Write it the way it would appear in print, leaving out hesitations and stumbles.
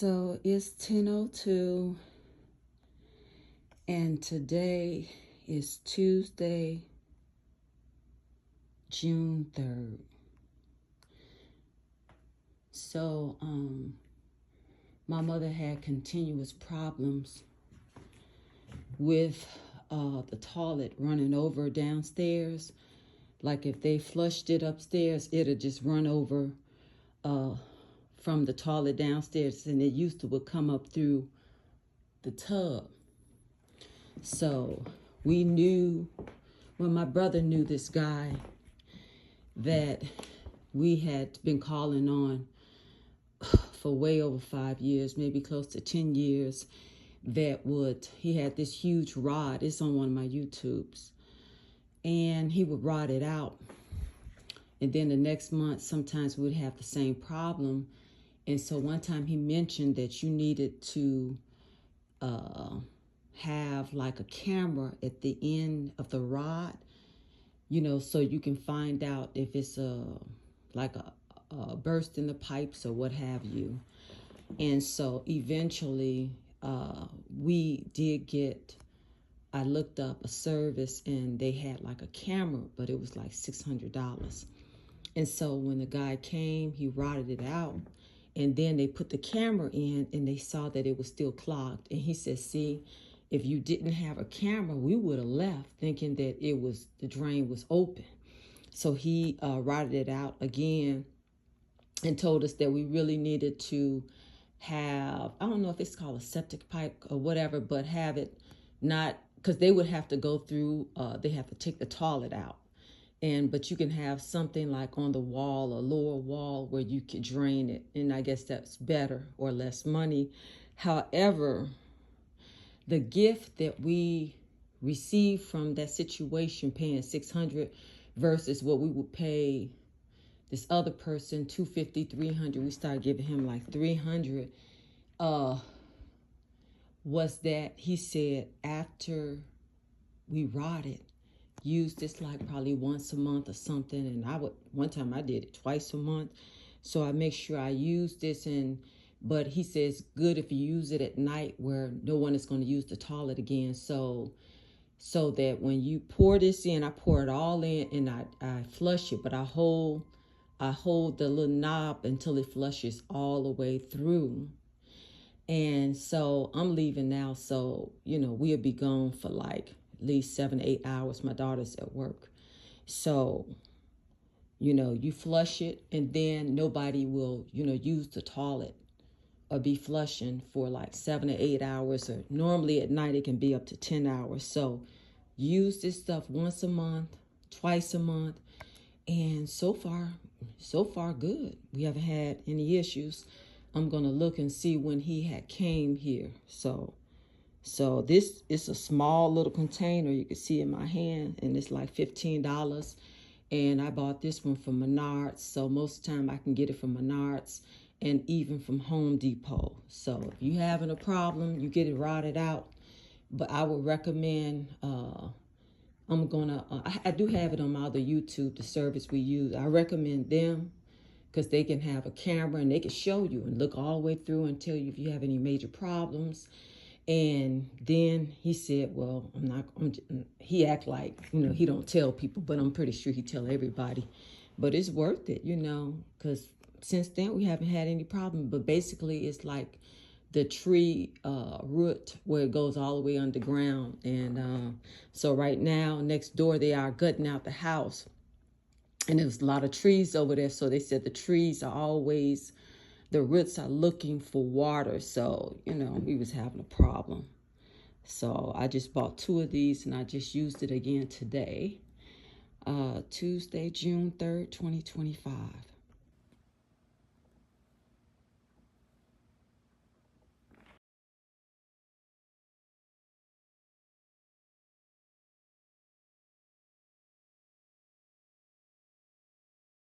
So it's 10:02 and today is Tuesday, June 3rd. So my mother had continuous problems with the toilet running over downstairs. Like if they flushed it upstairs, it'd just run over from the toilet downstairs, and it used to would come up through the tub. So we knew, well, my brother knew this guy that we had been calling on for way over 5 years, maybe close to 10 years, he had this huge rod. It's on one of my YouTubes. And he would rod it out. And then the next month, sometimes we'd have the same problem. And so one time he mentioned that you needed to have like a camera at the end of the rod, so you can find out if it's like a burst in the pipes or what have you. And so eventually I looked up a service and they had like a camera, but it was like $600. And so when the guy came, he rotted it out. And then they put the camera in and they saw that it was still clogged. And he said, see, if you didn't have a camera, we would have left thinking that the drain was open. So he rotted it out again and told us that we really needed to have, I don't know if it's called a septic pipe or whatever, but have it not, because they would have to go through, they have to take the toilet out. But you can have something like on the wall, a lower wall, where you could drain it. And I guess that's better or less money. However, the gift that we received from that situation, paying $600 versus what we would pay this other person, $250, $300, we started giving him like $300, was that he said after we rotted, use this like probably once a month or something. And one time I did it twice a month. So I make sure I use this, but he says good if you use it at night where no one is going to use the toilet again. So that when you pour this in, I pour it all in and I flush it, but I hold the little knob until it flushes all the way through. And so I'm leaving now. So, we'll be gone for like at least 7 to 8 hours. My daughter's at work. So, you flush it and then nobody will, use the toilet or be flushing for like 7 to 8 hours. Or normally at night it can be up to 10 hours. So use this stuff once a month, twice a month. And so far good. We haven't had any issues. I'm going to look and see when he had came here. So this is a small little container. You can see in my hand, and it's like $15. And I bought this one from Menards. So most of the time I can get it from Menards and even from Home Depot. So if you're having a problem, you get it rotted out. But I would recommend, I do have it on my other YouTube, the service we use. I recommend them because they can have a camera and they can show you and look all the way through and tell you if you have any major problems. And then he said, well, he act like, he don't tell people, but I'm pretty sure he tell everybody. But it's worth it, because since then we haven't had any problem. But basically it's like the tree root where it goes all the way underground. And so right now next door they are gutting out the house. And there's a lot of trees over there. So they said the roots are looking for water. So, we was having a problem. So I just bought 2 of these and I just used it again today. Tuesday, June 3rd, 2025.